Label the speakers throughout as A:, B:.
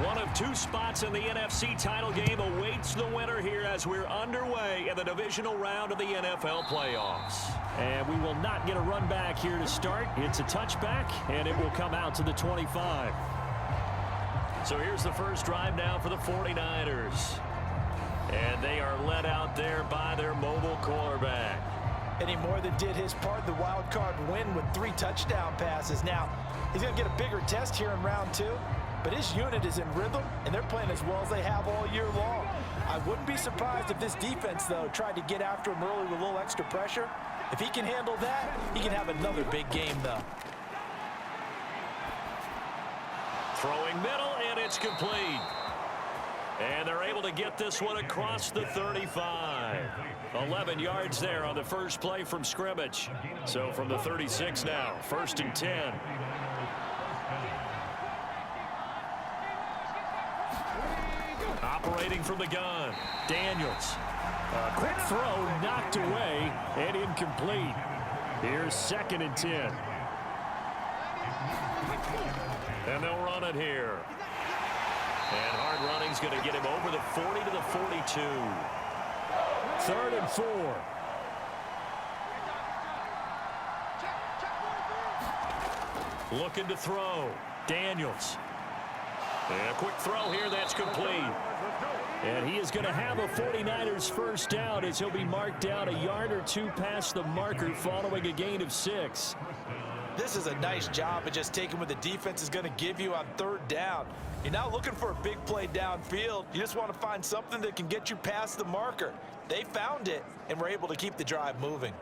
A: One of two spots in the NFC title game awaits the winner here as we're underway in the divisional round of the NFL playoffs.
B: And we will not get a run back here to start. It's a touchback, and it will come out to the 25.
A: So here's the first drive now for the 49ers. And they are led out there by their mobile quarterback.
C: And he more than did his part. The wild card win with 3 touchdown passes. Now, he's going to get a bigger test here in round 2. But his unit is in rhythm, and they're playing as well as they have all year long. I wouldn't be surprised if this defense, though, tried to get after him early with a little extra pressure. If he can handle that, he can have another big game, though.
A: Throwing middle, and it's complete. And they're able to get this one across the 35. 11 yards there on the first play from scrimmage. So from the 36 now, 1st and 10. Operating from the gun, Daniels.
B: A quick throw knocked away and incomplete. Here's 2nd and 10.
A: And they'll run it here. And hard running's going to get him over the 40 to the 42.
B: 3rd and 4.
A: Looking to throw, Daniels. And a quick throw here, that's complete.
B: And he is going to have a 49ers first down as he'll be marked down a yard or 2 past the marker following a gain of 6.
C: This is a nice job of just taking what the defense is going to give you on 3rd down. You're not looking for a big play downfield. You just want to find something that can get you past the marker. They found it and were able to keep the drive moving.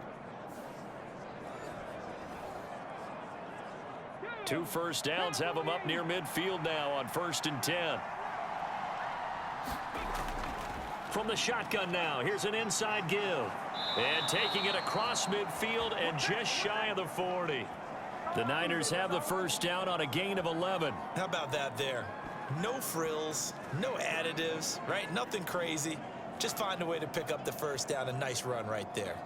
A: 2 first downs have them up near midfield now on 1st and 10. From the shotgun now, here's an inside give. And taking it across midfield and just shy of the 40. The Niners have the first down on a gain of 11.
C: How about that there? No frills, no additives, right? Nothing crazy. Just find a way to pick up the first down. A nice run right there.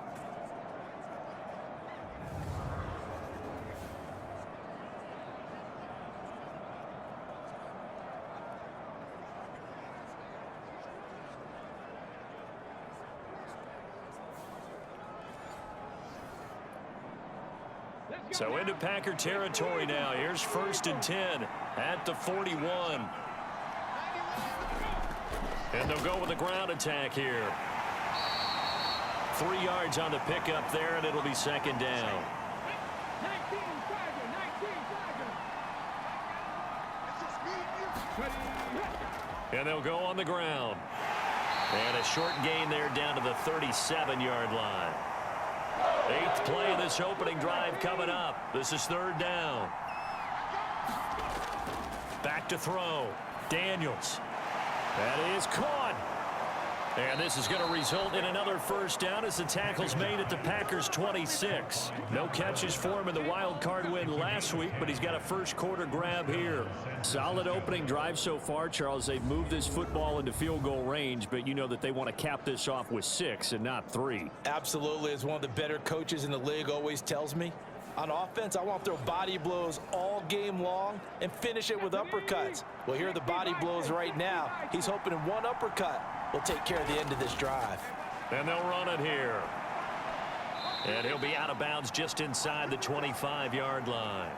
A: So into Packer territory now. Here's 1st and 10 at the 41. And they'll go with the ground attack here. 3 yards on the pickup there, and it'll be 2nd down. And they'll go on the ground. And a short gain there down to the 37-yard line. 8th play of this opening drive coming up. This is 3rd down. Back to throw. Daniels. That is caught. And this is going to result in another first down as the tackle's made at the Packers' 26. No catches for him in the wild card win last week, but he's got a first quarter grab here.
B: Solid opening drive so far, Charles. They've moved this football into field goal range, but you know that they want to cap this off with 6 and not 3.
C: Absolutely. As one of the better coaches in the league always tells me, on offense, I want to throw body blows all game long and finish it with uppercuts. Well, here are the body blows right now. He's hoping in one uppercut will take care of the end of this drive.
A: And they'll run it here. And he'll be out of bounds just inside the 25-yard line.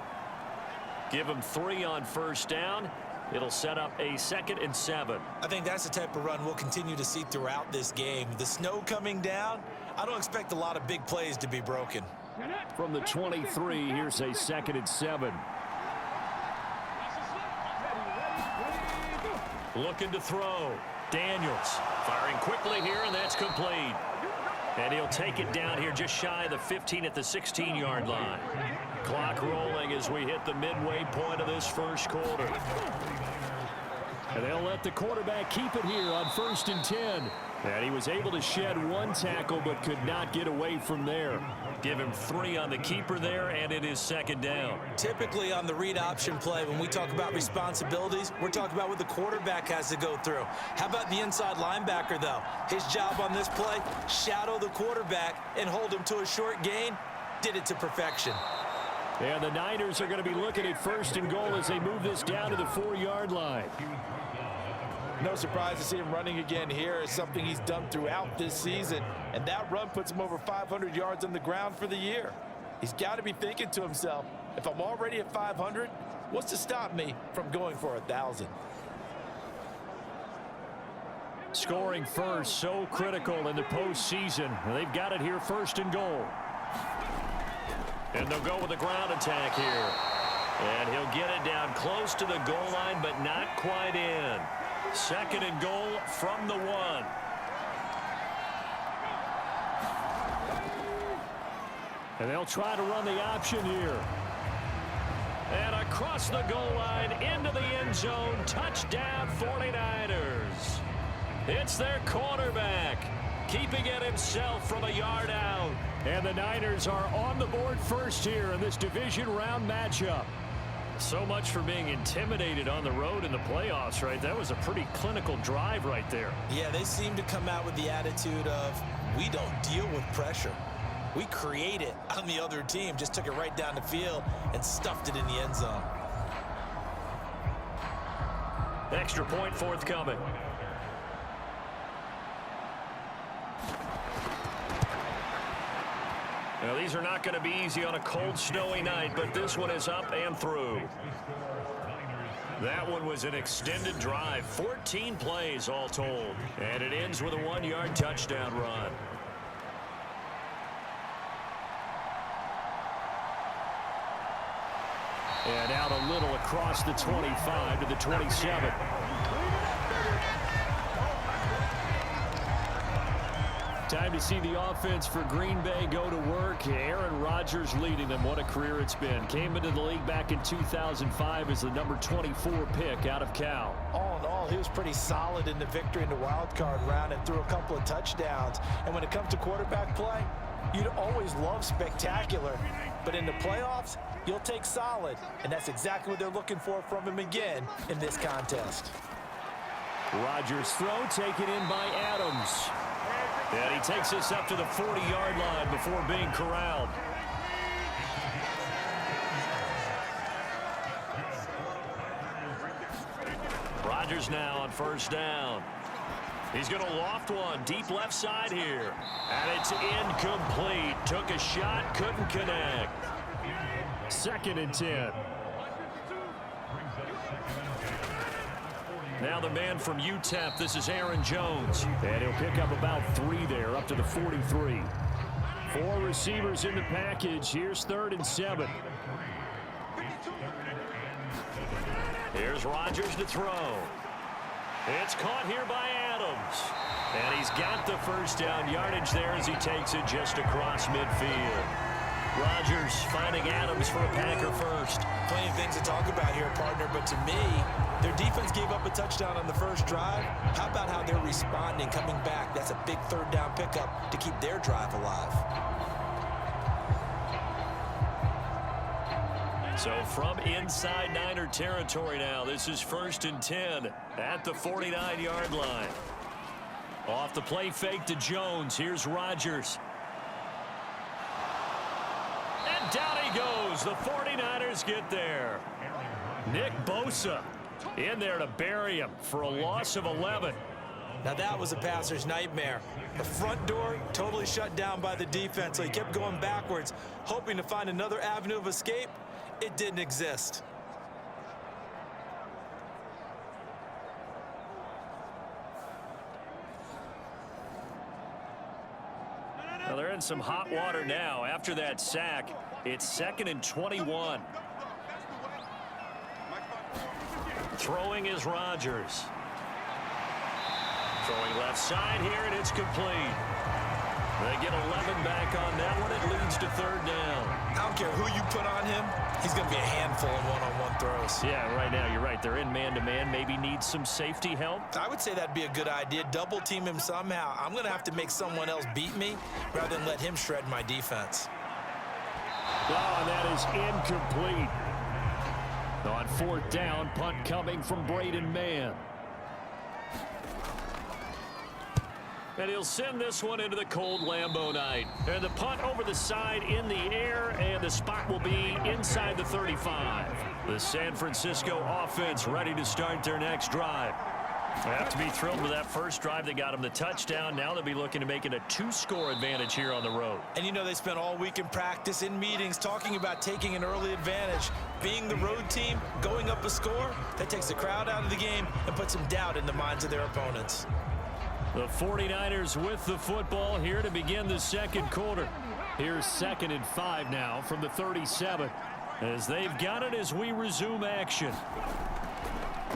A: Give him 3 on first down. It'll set up a 2nd and 7.
C: I think that's the type of run we'll continue to see throughout this game. The snow coming down, I don't expect a lot of big plays to be broken.
B: From the 23, here's a 2nd and 7.
A: Looking to throw. Daniels firing quickly here, and that's complete. And he'll take it down here just shy of the 15 at the 16-yard line. Clock rolling as we hit the midway point of this first quarter.
B: And they'll let the quarterback keep it here on 1st and 10. And he was able to shed 1 tackle but could not get away from there.
A: Give him 3 on the keeper there, and it is 2nd down.
C: Typically on the read option play, when we talk about responsibilities, we're talking about what the quarterback has to go through. How about the inside linebacker, though? His job on this play, shadow the quarterback and hold him to a short gain. Did it to perfection.
B: And the Niners are going to be looking at 1st and goal as they move this down to the 4-yard line.
C: No surprise to see him running again here. It's something he's done throughout this season, and that run puts him over 500 yards on the ground for the year. He's got to be thinking to himself, if I'm already at 500, what's to stop me from going for 1,000?
B: Scoring first, so critical in the postseason. They've got it here, first and goal.
A: And they'll go with a ground attack here. And he'll get it down close to the goal line, but not quite in. Second and goal from the 1.
B: And they'll try to run the option here.
A: And across the goal line into the end zone. Touchdown 49ers. It's their quarterback, keeping it himself from a yard out.
B: And the Niners are on the board first here in this division round matchup.
A: So much for being intimidated on the road in the playoffs, right? That was a pretty clinical drive right there.
C: Yeah, they seem to come out with the attitude of, we don't deal with pressure. We create it on the other team, just took it right down the field and stuffed it in the end zone.
A: Extra point forthcoming. Now, these are not going to be easy on a cold, snowy night, but this one is up and through. That one was an extended drive, 14 plays all told, and it ends with a 1-yard touchdown run.
B: And out a little across the 25 to the 27. Time to see the offense for Green Bay go to work. Aaron Rodgers leading them. What a career it's been. Came into the league back in 2005 as the number 24 pick out of Cal.
C: All in all, he was pretty solid in the victory in the wild card round and threw a couple of touchdowns. And when it comes to quarterback play, you'd always love spectacular. But in the playoffs, you'll take solid. And that's exactly what they're looking for from him again in this contest.
B: Rodgers' throw taken in by Adams.
A: And he takes us up to the 40-yard line before being corralled. Rodgers now on first down. He's going to loft one deep left side here. And it's incomplete. Took a shot, couldn't connect.
B: Second and 10.
A: Now the man from UTEP, this is Aaron Jones.
B: And he'll pick up about 3 there, up to the 43. 4 receivers in the package. Here's 3rd and 7.
A: Here's Rodgers to throw. It's caught here by Adams. And he's got the first down yardage there as he takes it just across midfield. Rodgers finding Adams for a Packer first.
C: Plenty of things to talk about here, partner, but to me, their defense gave up a touchdown on the first drive. How about how they're responding, coming back? That's a big 3rd down pickup to keep their drive alive.
A: So from inside Niner territory now, this is 1st and 10 at the 49-yard line. Off the play fake to Jones. Here's Rodgers. And down he goes. The 49ers get there. Nick Bosa in there to bury him for a loss of 11.
C: Now that was a passer's nightmare. The front door totally shut down by the defense, so he kept going backwards, hoping to find another avenue of escape. It didn't exist.
A: Well, they're in some hot water now. After that sack, it's 2nd and 21. Throwing is Rodgers. Throwing left side here, and it's complete. They get 11 back on that one. It leads to 3rd down.
C: I don't care who you put on him. He's going to be a handful in one-on-one throws.
A: Yeah, right now you're right. They're in man-to-man. Maybe needs some safety help.
C: I would say that'd be a good idea. Double team him somehow. I'm going to have to make someone else beat me rather than let him shred my defense.
B: Oh, and that is incomplete. On 4th down, punt coming from Braden Mann.
A: And he'll send this one into the cold Lambeau night. And the punt over the side in the air, and the spot will be inside the 35. The San Francisco offense ready to start their next drive. They have to be thrilled with that first drive that got them the touchdown. Now they'll be looking to make it a 2-score advantage here on the road.
C: And you know they spent all week in practice, in meetings, talking about taking an early advantage. Being the road team, going up a score, that takes the crowd out of the game and puts some doubt in the minds of their opponents.
B: The 49ers with the football here to begin the second quarter. Here's 2nd and 5 now from the 37 as they've got it as we resume action.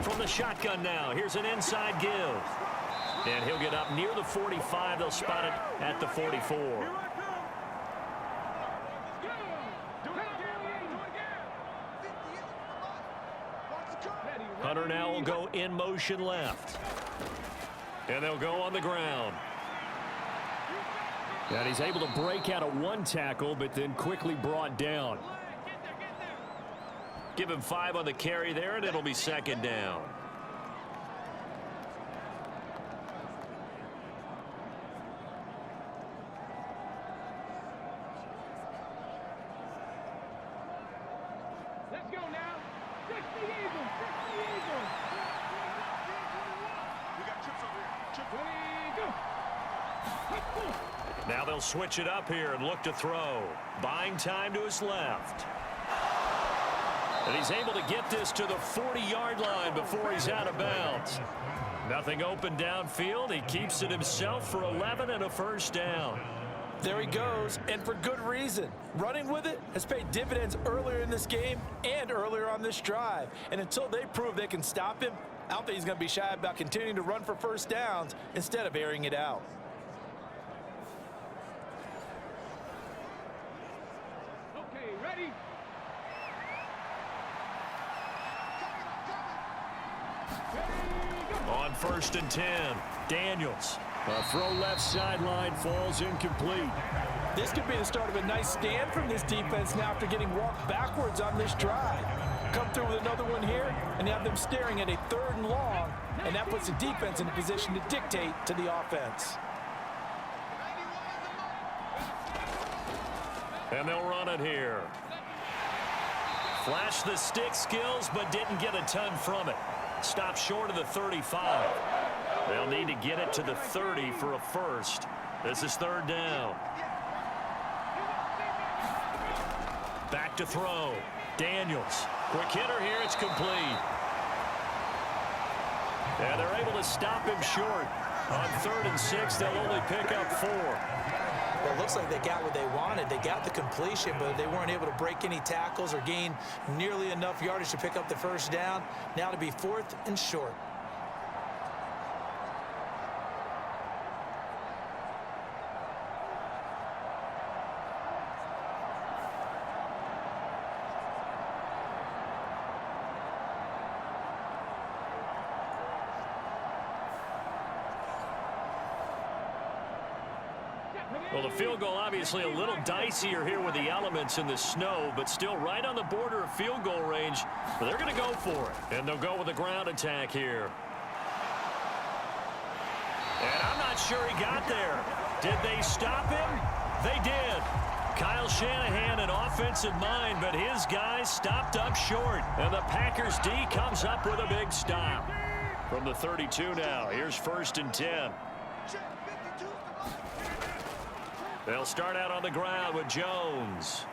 B: From the shotgun now, here's an inside give. And he'll get up near the 45. They'll spot it at the 44. Hunter now will go in motion left. And they'll go on the ground. And he's able to break out of one tackle, but then quickly brought down. Give him 5 on the carry there, and it'll be 2nd down.
D: Let's go now. 60 Eagles. 60 Eagles. We got chips over here. Chips.
A: Now they'll switch it up here and look to throw. Buying time to his left. And he's able to get this to the 40-yard line before he's out of bounds. Nothing open downfield. He keeps it himself for 11 and a first down.
C: There he goes, and for good reason. Running with it has paid dividends earlier in this game and earlier on this drive. And until they prove they can stop him, I don't think he's going to be shy about continuing to run for first downs instead of airing it out.
D: Okay, ready?
A: On 1st and 10, Daniels.
B: A throw left sideline falls incomplete.
C: This could be the start of a nice stand from this defense now after getting walked backwards on this drive. Come through with another one here and have them staring at a 3rd and long, and that puts the defense in a position to dictate to the offense.
A: And they'll run it here. Flashed the stick skills, but didn't get a ton from it. Stopped short of the 35. They'll need to get it to the 30 for a first. This is 3rd down. Back to throw. Daniels. Quick hitter here. It's complete. And they're able to stop him short. On 3rd and 6, they'll only pick up 4.
C: Well, it looks like they got what they wanted. They got the completion, but they weren't able to break any tackles or gain nearly enough yardage to pick up the first down. Now to be 4th and short.
A: Well, the field goal obviously a little dicier here with the elements in the snow, but still right on the border of field goal range. But they're going to go for it. And they'll go with a ground attack here. And I'm not sure he got there. Did they stop him? They did. Kyle Shanahan an offensive mind, but his guys stopped up short. And the Packers D comes up with a big stop. From the 32 now, here's 1st and 10. They'll start out on the ground with Jones.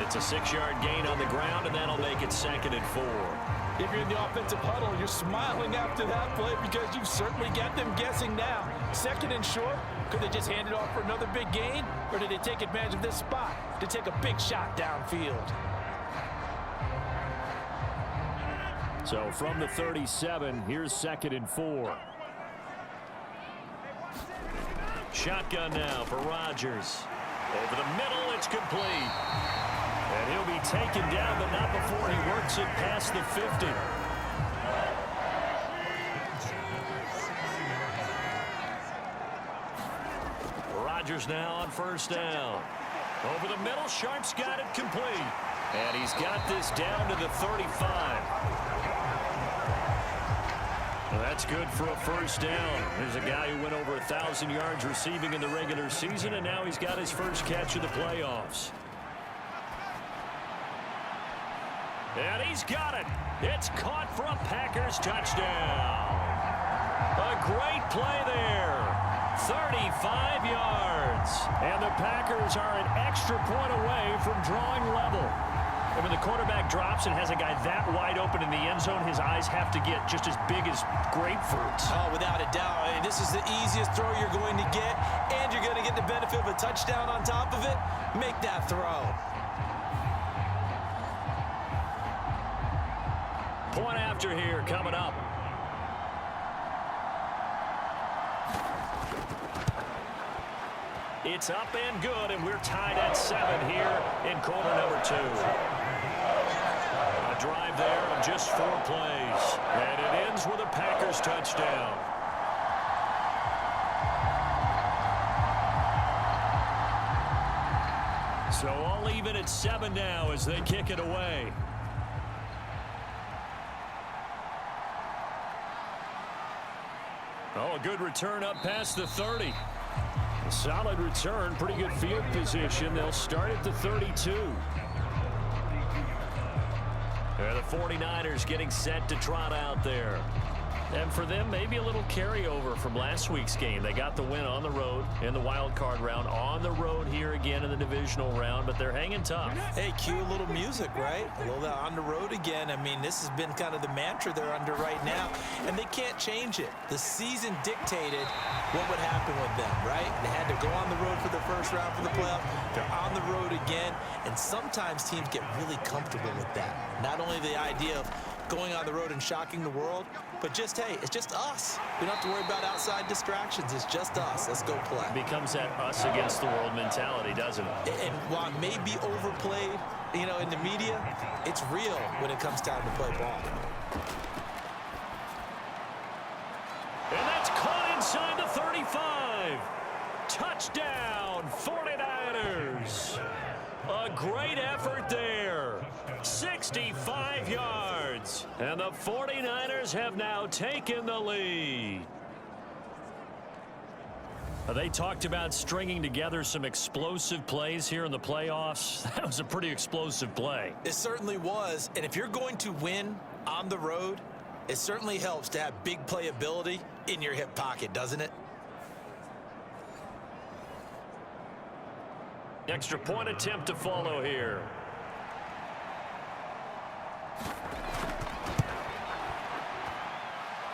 A: It's a 6-yard gain on the ground, and that'll make it 2nd and 4.
C: If you're in the offensive huddle, you're smiling after that play because you've certainly got them guessing now. 2nd and short, could they just hand it off for another big gain, or did they take advantage of this spot to take a big shot downfield?
B: So from the 37, here's 2nd and 4.
A: Shotgun now for Rodgers. Over the middle, it's complete. And he'll be taken down, but not before he works it past the 50. Rodgers now on 1st down. Over the middle, Sharp's got it complete. And he's got this down to the 35. Well, that's good for a first down. There's a guy who went over 1,000 yards receiving in the regular season, and now he's got his first catch of the playoffs.
B: And he's got it. It's caught for a Packers touchdown. A great play there. 35 yards. And the Packers are an extra point away from drawing level. And when the quarterback drops and has a guy that wide open in the end zone, his eyes have to get just as big as grapefruits.
C: Oh, without a doubt. I mean, this is the easiest throw you're going to get, and you're going to get the benefit of a touchdown on top of it. Make that throw.
B: Point after here coming up. It's up and good, and we're tied at 7 here in quarter number 2. A drive there of just 4 plays, and it ends with a Packers touchdown. So all even at 7 now as they kick it away. Oh, a good return up past the 30. A solid return, pretty good field position. They'll start at the 32. And the 49ers getting set to trot out there. And for them, maybe a little carryover from last week's game. They got the win on the road in the wild card round, on the road here again in the divisional round, but they're hanging tough.
C: Hey, cue a little music, right? A little on the road again. I mean, this has been kind of the mantra they're under right now, and they can't change it. The season dictated what would happen with them, right? They had to go on the road for the first round for the playoff. They're on the road again, and sometimes teams get really comfortable with that. Not only the idea of going on the road and shocking the world, but just, hey, it's just us. We don't have to worry about outside distractions. It's just us. Let's go play.
B: It becomes that us against the world mentality, doesn't it?
C: And while it may be overplayed, you know, in the media, it's real when it comes time to play ball.
B: And that's caught inside the 35. Touchdown, 49ers. A great effort there. 65 yards. And the 49ers have now taken the lead. They talked about stringing together some explosive plays here in the playoffs. That was a pretty explosive play.
C: It certainly was. And if you're going to win on the road, it certainly helps to have big playability in your hip pocket, doesn't it?
B: Extra point attempt to follow here.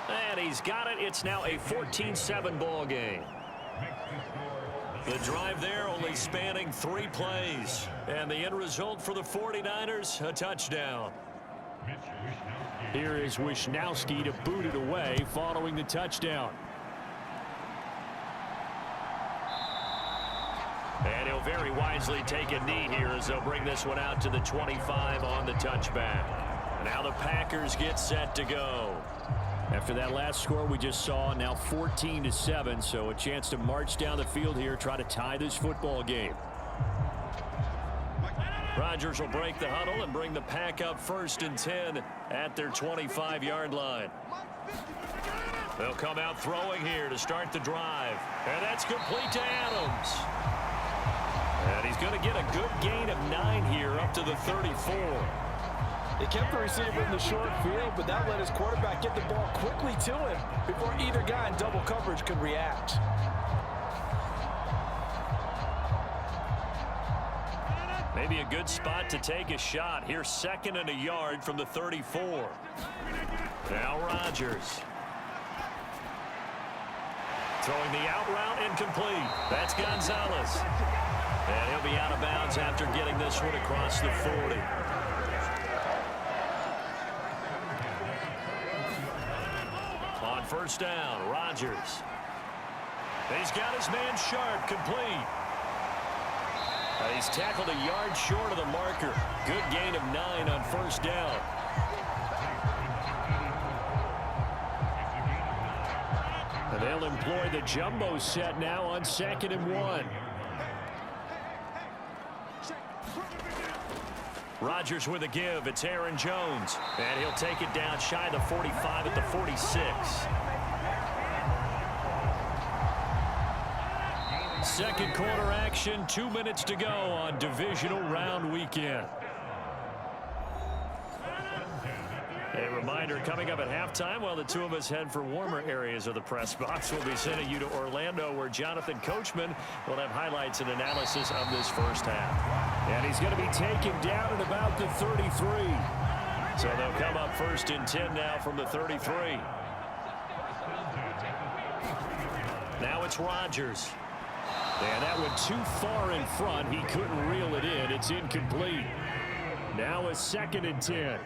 B: And he's got it. It's now a 14-7 ball game. The drive there only spanning 3 plays. And the end result for the 49ers, a touchdown. Here is Wishnowski to boot it away following the touchdown. And he'll very wisely take a knee here as they'll bring this one out to the 25 on the touchback. Now the Packers get set to go. After that last score we just saw, now 14-7, so a chance to march down the field here, try to tie this football game. Rodgers will break the huddle and bring the Pack up 1st and 10 at their 25-yard line. They'll come out throwing here to start the drive. And that's complete to Adams. And he's going to get a good gain of 9 here up to the 34.
C: They kept the receiver in the short field, but that let his quarterback get the ball quickly to him before either guy in double coverage could react.
B: Maybe a good spot to take a shot. Here, 2nd and a yard from the 34. Now Rodgers. Throwing the out route incomplete. That's Gonzalez. And he'll be out of bounds after getting this one across the 40. On 1st down, Rodgers. He's got his man Sharp, complete. He's tackled a yard short of the marker. Good gain of 9 on 1st down. And they'll employ the jumbo set now on 2nd and 1. Rodgers with a give. It's Aaron Jones. And he'll take it down shy of the 45 at the 46. Second quarter action, 2 minutes to go on divisional round weekend. Reminder, coming up at halftime, while the two of us head for warmer areas of the press box, we'll be sending you to Orlando, where Jonathan Coachman will have highlights and analysis of this first half. And he's going to be taken down at about the 33. So they'll come up 1st and 10 now from the 33. Now it's Rodgers. And that went too far in front. He couldn't reel it in. It's incomplete. Now a 2nd and 10.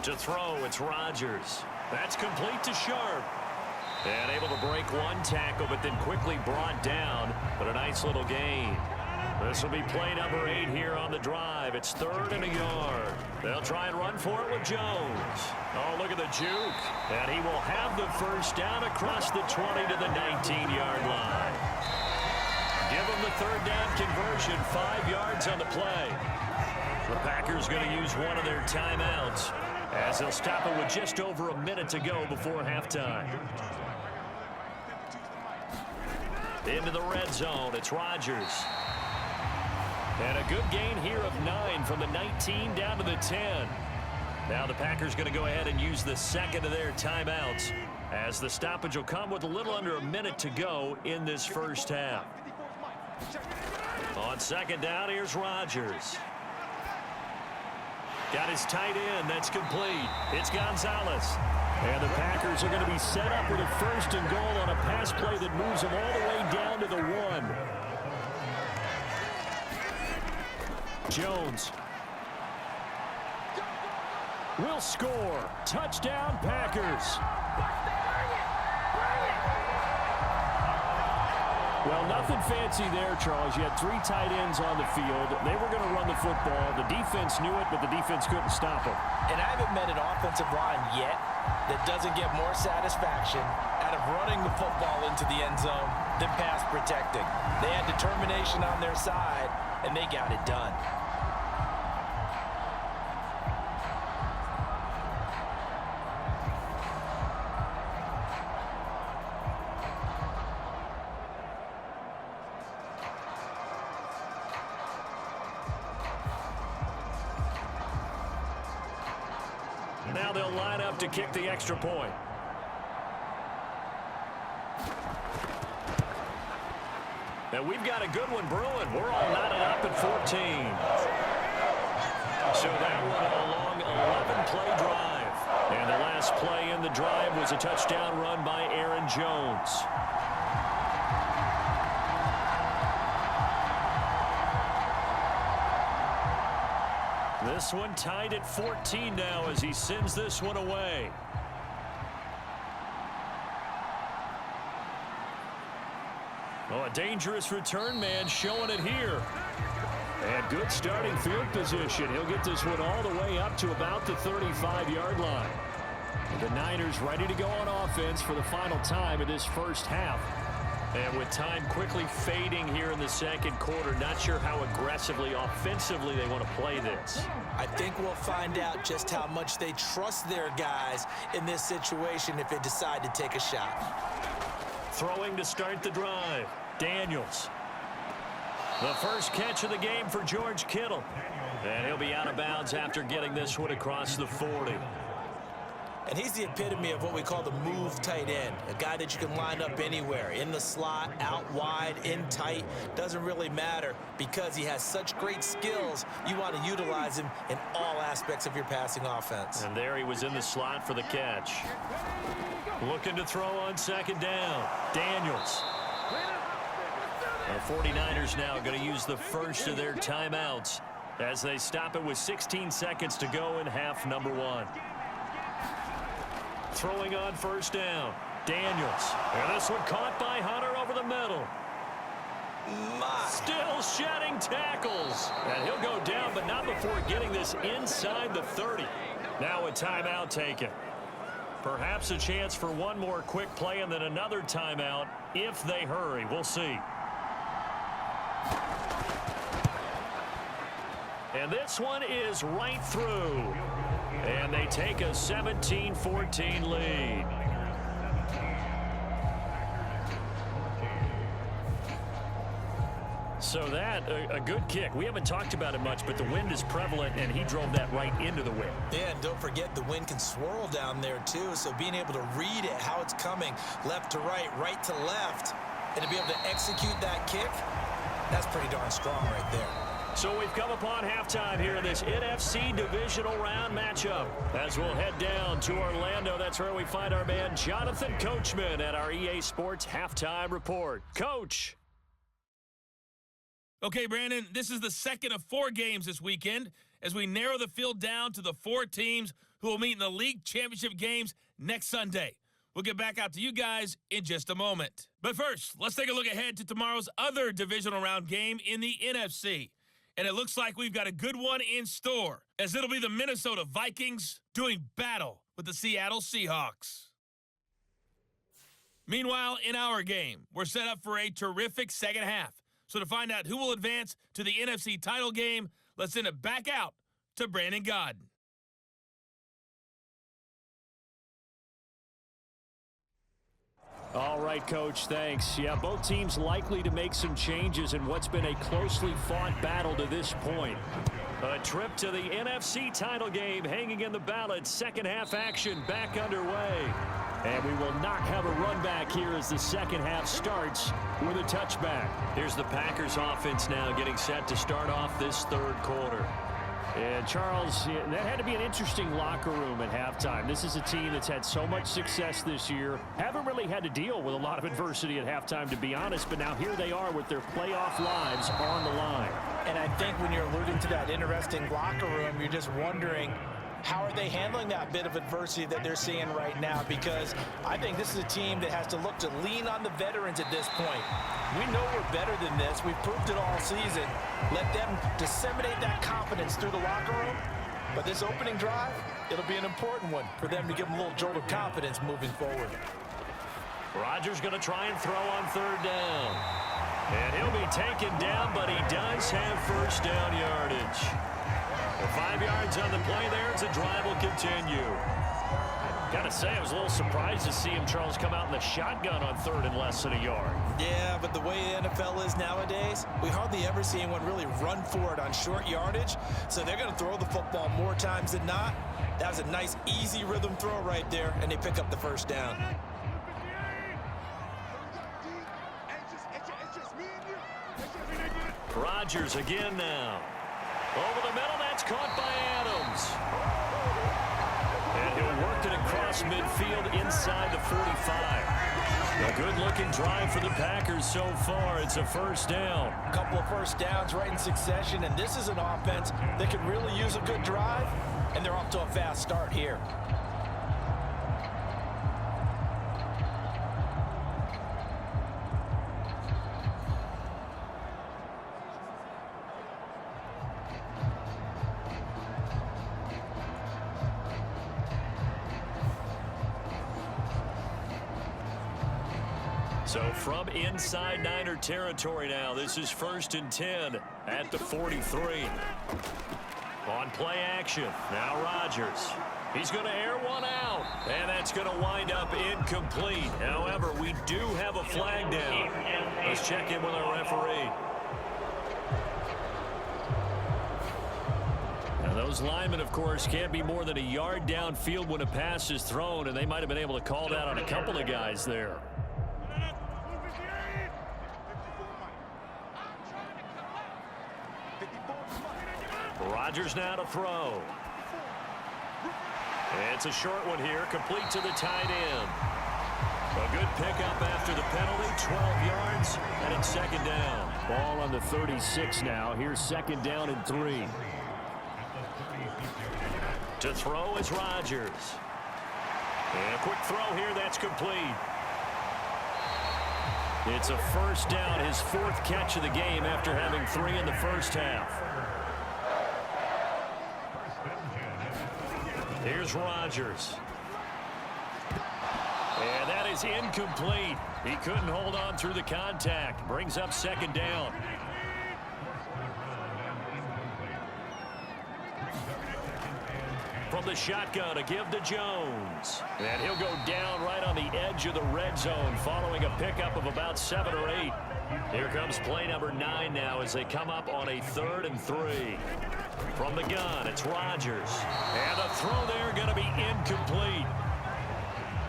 B: To throw, it's Rodgers. That's complete to Sharp. And able to break one tackle, but then quickly brought down. But a nice little gain. This will be play number 8 here on the drive. It's 3rd and a yard. They'll try and run for it with Jones. Oh, look at the juke. And he will have the first down across the 20 to the 19-yard line. Give him the 3rd down conversion, 5 yards on the play. The Packers going to use one of their timeouts, as they'll stop it with just over a minute to go before halftime. Into the red zone, it's Rodgers. And a good gain here of 9 from the 19 down to the 10. Now the Packers going to go ahead and use the 2nd of their timeouts, as the stoppage will come with a little under a minute to go in this first half. On 2nd down, here's Rodgers. Got his tight end. That's complete. It's Gonzalez. And the Packers are going to be set up with a 1st and goal on a pass play that moves them all the way down to the 1. Jones will score. Touchdown, Packers. Well, nothing fancy there, Charles. You had 3 tight ends on the field. They were going to run the football. The defense knew it, but the defense couldn't stop them.
C: And I haven't met an offensive line yet that doesn't get more satisfaction out of running the football into the end zone than pass protecting. They had determination on their side, and they got it done.
B: Now they'll line up to kick the extra point. And we've got a good one brewing. We're all knotted up at 14. So that one a long 11-play drive. And the last play in the drive was a touchdown run by Aaron Jones. This one tied at 14 now as he sends this one away. Oh, a dangerous return man showing it here. And good starting field position. He'll get this one all the way up to about the 35-yard line. The Niners ready to go on offense for the final time of this first half. And with time quickly fading here in the second quarter, not sure how aggressively, offensively they want to play this.
C: I think we'll find out just how much they trust their guys in this situation if they decide to take a shot.
B: Throwing to start the drive, Daniels. The first catch of the game for George Kittle. And he'll be out of bounds after getting this one across the 40.
C: And he's the epitome of what we call the move tight end, a guy that you can line up anywhere, in the slot, out wide, in tight, doesn't really matter because he has such great skills. You want to utilize him in all aspects of your passing offense.
B: And there he was in the slot for the catch. Looking to throw on 2nd down, Daniels. The 49ers now going to use the first of their timeouts as they stop it with 16 seconds to go in half number 1. Throwing on 1st down, Daniels. And this one caught by Hunter over the middle. Still shedding tackles. And he'll go down, but not before getting this inside the 30. Now a timeout taken. Perhaps a chance for one more quick play and then another timeout if they hurry. We'll see. And this one is right through. And they take a 17-14 lead. So that that, a good kick. We haven't talked about it much, but the wind is prevalent, and he drove that right into the wind.
C: Yeah, and don't forget the wind can swirl down there too, so being able to read it, how it's coming, left to right to left, and to be able to execute that kick, that's pretty darn strong right there.
B: So we've come upon halftime here in this NFC divisional round matchup. As we'll head down to Orlando, that's where we find our man Jonathan Coachman at our EA Sports Halftime Report. Coach.
E: Okay, Brandon, this is the second of 4 games this weekend as we narrow the field down to the 4 teams who will meet in the league championship games next Sunday. We'll get back out to you guys in just a moment. But first, let's take a look ahead to tomorrow's other divisional round game in the NFC. And it looks like we've got a good one in store, as it'll be the Minnesota Vikings doing battle with the Seattle Seahawks. Meanwhile, in our game, we're set up for a terrific second half. So to find out who will advance to the NFC title game, let's send it back out to Brandon Godden.
B: All right, Coach, thanks. Yeah, both teams likely to make some changes in what's been a closely fought battle to this point. A trip to the NFC title game hanging in the balance. Second half action back underway. And we will not have a run back here as the second half starts with a touchback. Here's the Packers offense now getting set to start off this third quarter. And Charles, that had to be an interesting locker room at halftime. This is a team that's had so much success this year. Haven't really had to deal with a lot of adversity at halftime, to be honest, but now here they are with their playoff lives on the line.
C: And I think when you're alluding to that interesting locker room, you're just wondering, how are they handling that bit of adversity that they're seeing right now? Because I think this is a team that has to look to lean on the veterans at this point. We know we're better than this. We've proved it all season. Let them disseminate that confidence through the locker room. But this opening drive, it'll be an important one for them to give them a little jolt of confidence moving forward.
B: Rodgers going to try and throw on third down. And he'll be taken down, but he does have first down yardage. 5 yards on the play there as the drive will continue. Gotta say, I was a little surprised to see him, Charles, come out in the shotgun on third and less than a yard.
C: Yeah, but the way the NFL is nowadays, we hardly ever see anyone really run for it on short yardage. So they're going to throw the football more times than not. That was a nice, easy rhythm throw right there, and they pick up the first down.
B: Rodgers again now. Over the middle, that's caught by Adams. And he'll work it across midfield inside the 45. A good-looking drive for the Packers so far. It's a first down.
C: A couple of first downs right in succession, and this is an offense that could really use a good drive, and they're off to a fast start here.
B: So from inside Niner territory now, this is 1st and 10 at the 43. On play action, now Rodgers. He's going to air one out, and that's going to wind up incomplete. However, we do have a flag down. Let's check in with our referee. Now, those linemen, of course, can't be more than a yard downfield when a pass is thrown, and they might have been able to call that on a couple of guys there. Rodgers now to throw. It's a short one here, complete to the tight end. A good pickup after the penalty, 12 yards, and it's second down. Ball on the 36 now. Here's second down and 3. To throw is Rodgers. And a quick throw here, that's complete. It's a first down, his 4th catch of the game after having 3 in the first half. Here's Rodgers. And that is incomplete. He couldn't hold on through the contact. Brings up second down. from the shotgun, a give to Jones. And he'll go down right on the edge of the red zone following a pickup of about 7 or 8. Here comes play number 9 now as they come up on a 3rd and 3. From the gun, it's Rodgers. And the throw there going to be incomplete.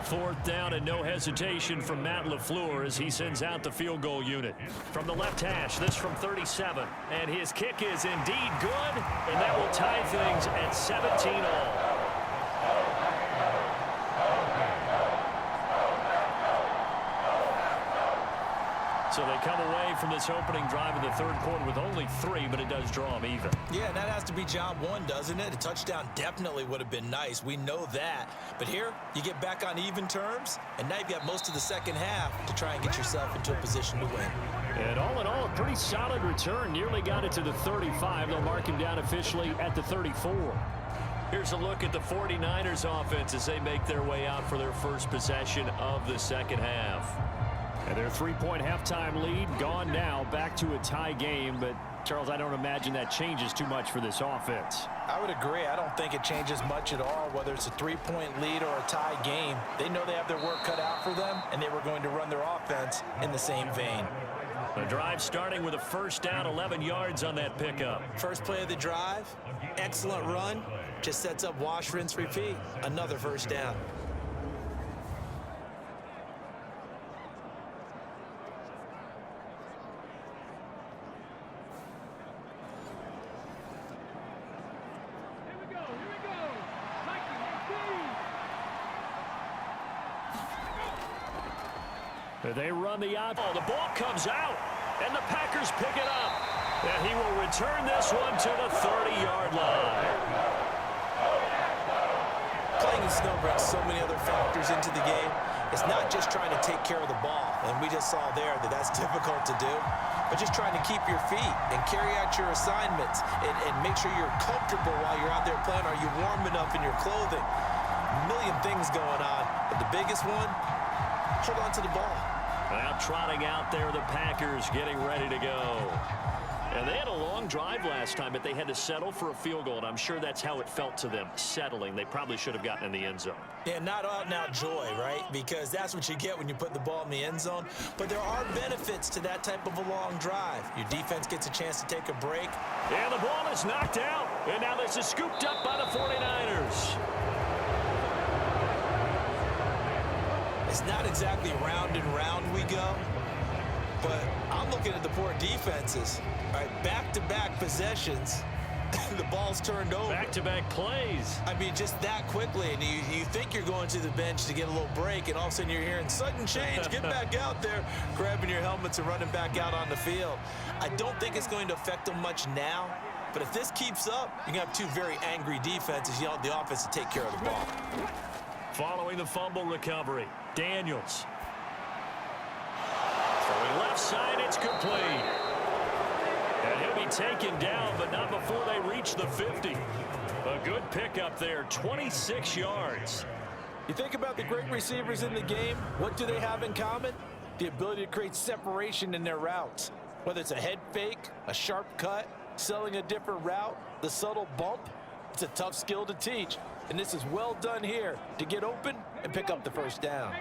B: 4th down and no hesitation from Matt LaFleur as he sends out the field goal unit. From the left hash, this from 37. And his kick is indeed good, and that will tie things at 17 all. So they come away from this opening drive in the 3rd quarter with only 3, but it does draw them even.
C: Yeah, and that has to be job 1, doesn't it? A touchdown definitely would have been nice. We know that. But here, you get back on even terms, and now you've got most of the second half to try and get yourself into a position to win.
B: And all in all, a pretty solid return. Nearly got it to the 35. They'll mark him down officially at the 34. Here's a look at the 49ers offense as they make their way out for their first possession of the second half. And their 3-point halftime lead gone now, back to a tie game. But, Charles, I don't imagine that changes too much for this offense.
C: I would agree. I don't think it changes much at all, whether it's a 3-point lead or a tie game. They know they have their work cut out for them, and they were going to run their offense in the same vein.
B: The drive starting with a 1st down, 11 yards on that pickup.
C: First play of the drive, excellent run, just sets up wash, rinse, repeat. Another 1st down.
B: They run the out. Oh, the ball comes out, and the Packers pick it up. And he will return this one to the 30-yard line.
C: Playing in snow brings so many other factors into the game. It's not just trying to take care of the ball, and we just saw there that that's difficult to do, but just trying to keep your feet and carry out your assignments and make sure you're comfortable while you're out there playing. Are you warm enough in your clothing? A million things going on, but the biggest one, hold on to the ball.
B: Now trotting out there, the Packers getting ready to go. And they had a long drive last time, but they had to settle for a field goal, and I'm sure that's how it felt to them, settling. They probably should have gotten in the end zone.
C: Yeah, not out-and-out joy, right? Because that's what you get when you put the ball in the end zone. But there are benefits to that type of a long drive. Your defense gets a chance to take a break.
B: And the ball is knocked out, and now this is scooped up by the 49ers.
C: It's not exactly round and round we go, but I'm looking at the poor defenses. All right, back-to-back possessions, the ball's turned over.
B: Back-to-back plays.
C: I mean, just that quickly, and you think you're going to the bench to get a little break, and all of a sudden you're hearing sudden change, get back out there, grabbing your helmets and running back out on the field. I don't think it's going to affect them much now, but if this keeps up, you're going to have 2 very angry defenses. You want the offense to take care of the ball.
B: Following the fumble recovery, Daniels. Throwing left side, it's complete. And he'll be taken down, but not before they reach the 50. A good pickup there, 26 yards.
C: You think about the great receivers in the game, what do they have in common? The ability to create separation in their routes. Whether it's a head fake, a sharp cut, selling a different route, the subtle bump, it's a tough skill to teach. And this is well done here to get open and pick up the 1st down.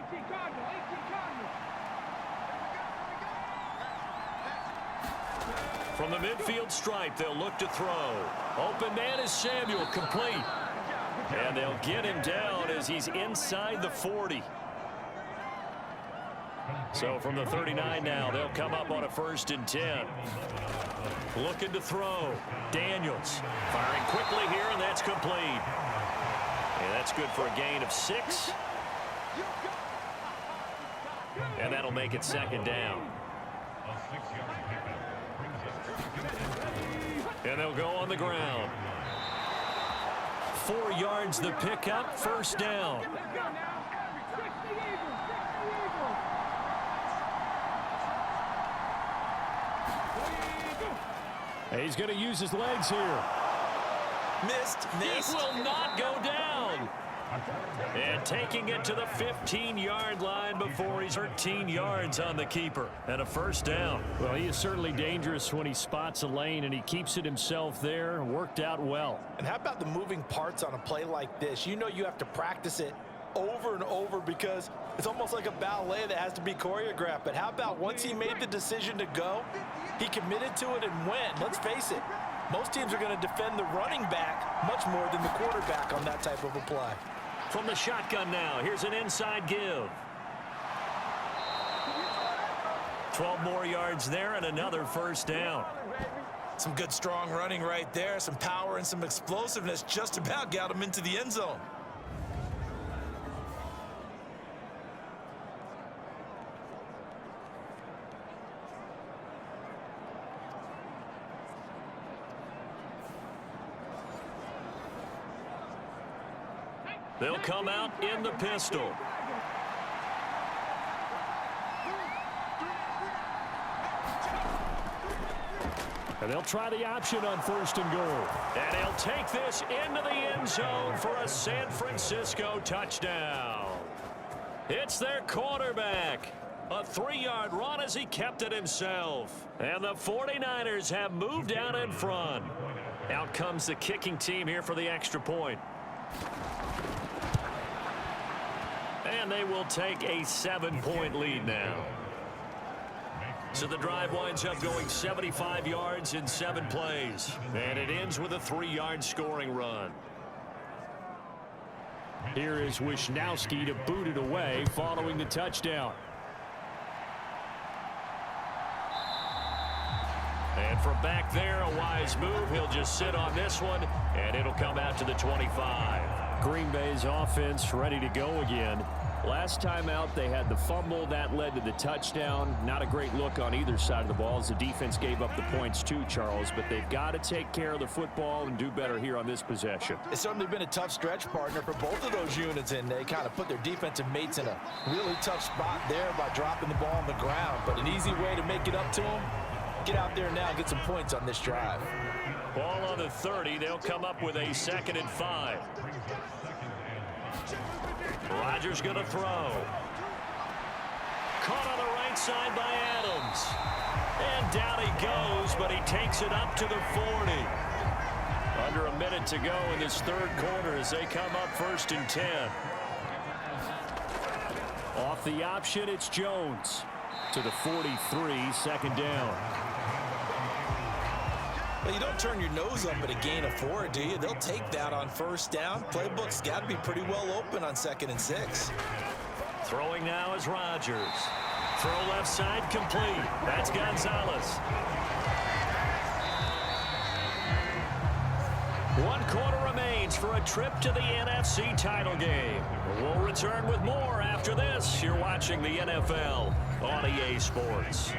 B: From the midfield stripe, they'll look to throw. Open man is Samuel, complete. And they'll get him down as he's inside the 40. So from the 39 now, they'll come up on a 1st and 10. Looking to throw. Daniels firing quickly here, and that's complete. And that's good for a gain of 6. And that'll make it 2nd down. And they'll go on the ground. 4 yards the pickup, 1st down. He's going to use his legs here.
C: Missed.
B: He will not go down. And taking it to the 15-yard line before he's 13 yards on the keeper. And a first down. Well, he is certainly dangerous when he spots a lane, and he keeps it himself there. Worked out well.
C: And how about the moving parts on a play like this? You know you have to practice it over and over because it's almost like a ballet that has to be choreographed. But how about once he made the decision to go, he committed to it and went. Let's face it, most teams are going to defend the running back much more than the quarterback on that type of a play.
B: From the shotgun now, here's an inside give. 12 more yards there and another first down.
C: Some good strong running right there, some power and some explosiveness, just about got him into the end zone.
B: They'll come out in the pistol. And they'll try the option on first and goal. And he'll take this into the end zone for a San Francisco touchdown. It's their quarterback. A 3-yard run as he kept it himself. And the 49ers have moved out in front. Out comes the kicking team here for the extra point. And they will take a 7-point lead now. So the drive winds up going 75 yards in 7 plays. And it ends with a 3-yard scoring run. Here is Wisnowski to boot it away following the touchdown. And from back there, a wise move. He'll just sit on this one, and it'll come out to the 25. Green Bay's offense ready to go again. Last time out, they had the fumble. That led to the touchdown. Not a great look on either side of the ball as the defense gave up the points too, Charles. But they've got to take care of the football and do better here on this possession.
C: It's certainly been a tough stretch, partner, for both of those units, and they kind of put their defensive mates in a really tough spot there by dropping the ball on the ground. But an easy way to make it up to them, get out there now and get some points on this drive.
B: Ball on the 30. They'll come up with a 2nd and 5. Rodgers going to throw. Caught on the right side by Adams. And down he goes, but he takes it up to the 40. Under a minute to go in this third quarter as they come up 1st and 10. Off the option, it's Jones. To the 43, 2nd down.
C: Well, you don't turn your nose up at a gain of 4, do you? They'll take that on 1st down. Playbook's got to be pretty well open on 2nd and 6.
B: Throwing now is Rodgers. Throw left side complete. That's Gonzalez. 1 quarter remains for a trip to the NFC title game. We'll return with more after this. You're watching the NFL on EA Sports.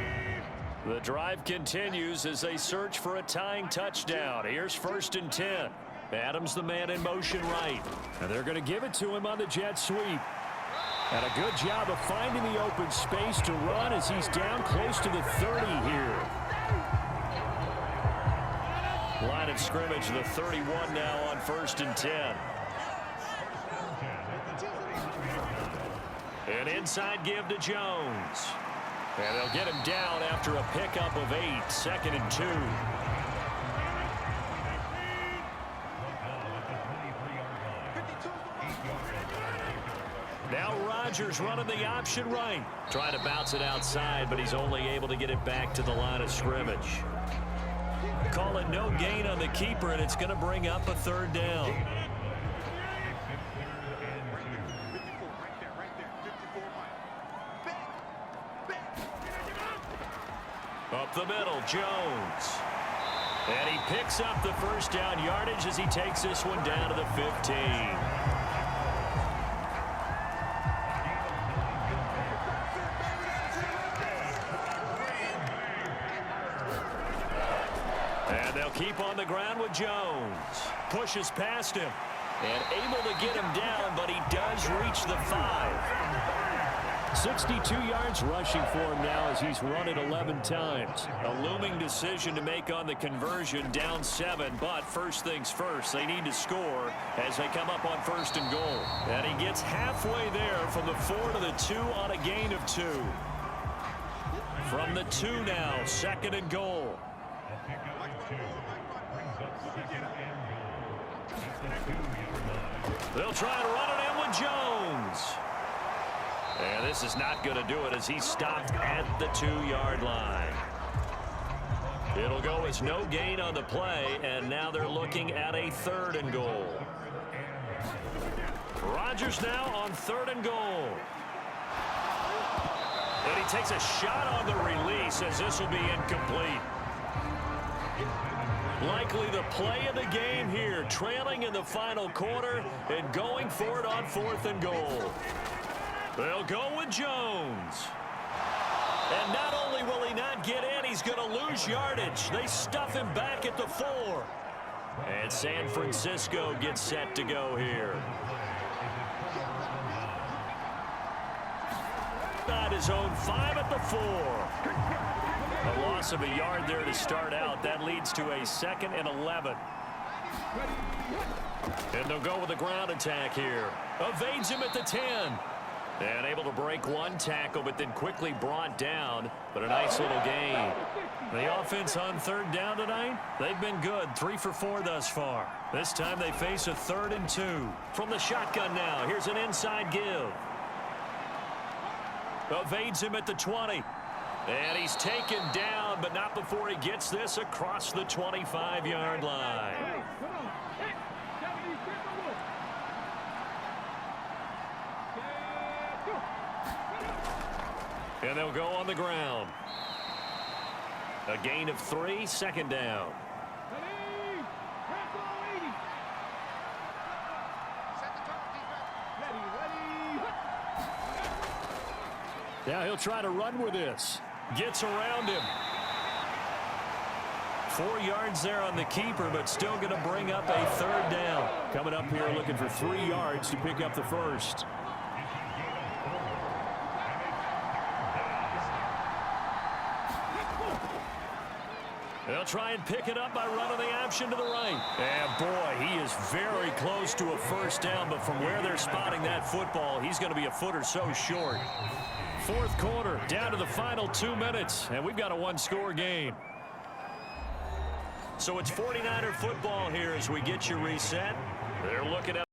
B: The drive continues as they search for a tying touchdown. Here's 1st and 10. Adams the man in motion right. And they're going to give it to him on the jet sweep. And a good job of finding the open space to run as he's down close to the 30 here. Line of scrimmage, the 31 now on 1st and 10. An inside give to Jones. And they'll get him down after a pickup of 8, 2nd and 2. Now Rodgers running the option right. Trying to bounce it outside, but he's only able to get it back to the line of scrimmage. Call it no gain on the keeper, and it's going to bring up a 3rd down. Up the middle, Jones. And he picks up the 1st down yardage as he takes this one down to the 15. And they'll keep on the ground with Jones. Pushes past him. And able to get him down, but he does reach the 5. 62 yards rushing for him now as he's run it 11 times. A looming decision to make on the conversion, down 7, but first things first, they need to score as they come up on 1st and goal. And he gets halfway there from the 4 to the 2 on a gain of 2. From the 2 now, 2nd and goal. They'll try to run it in with Jones. And this is not going to do it as he's stopped at the 2-yard line. It'll go as no gain on the play, and now they're looking at a 3rd and goal. Rodgers now on 3rd and goal. And he takes a shot on the release as this will be incomplete. Likely the play of the game here, trailing in the final quarter and going for it on 4th and goal. They'll go with Jones. And not only will he not get in, he's going to lose yardage. They stuff him back at the 4. And San Francisco gets set to go here. Got his own 5 at the 4. A loss of a yard there to start out. That leads to a 2nd and 11. And they'll go with a ground attack here. Evades him at the 10. And able to break one tackle, but then quickly brought down. But a nice little gain. The offense on 3rd down tonight, they've been good. 3 for 4 thus far. This time they face a 3rd and 2. From the shotgun now, here's an inside give. Evades him at the 20. And he's taken down, but not before he gets this across the 25-yard line. And they'll go on the ground. A gain of 3, 2nd down. Now he'll try to run with this. Gets around him. 4 yards there on the keeper, but still going to bring up a 3rd down. Coming up here looking for 3 yards to pick up the 1st. They'll try and pick it up by running the option to the right. And boy, he is very close to a 1st down, but from where they're spotting that football, he's going to be a foot or so short. 4th quarter, down to the final 2 minutes, and we've got a 1-score game. So it's 49er football here as we get you reset. They're looking at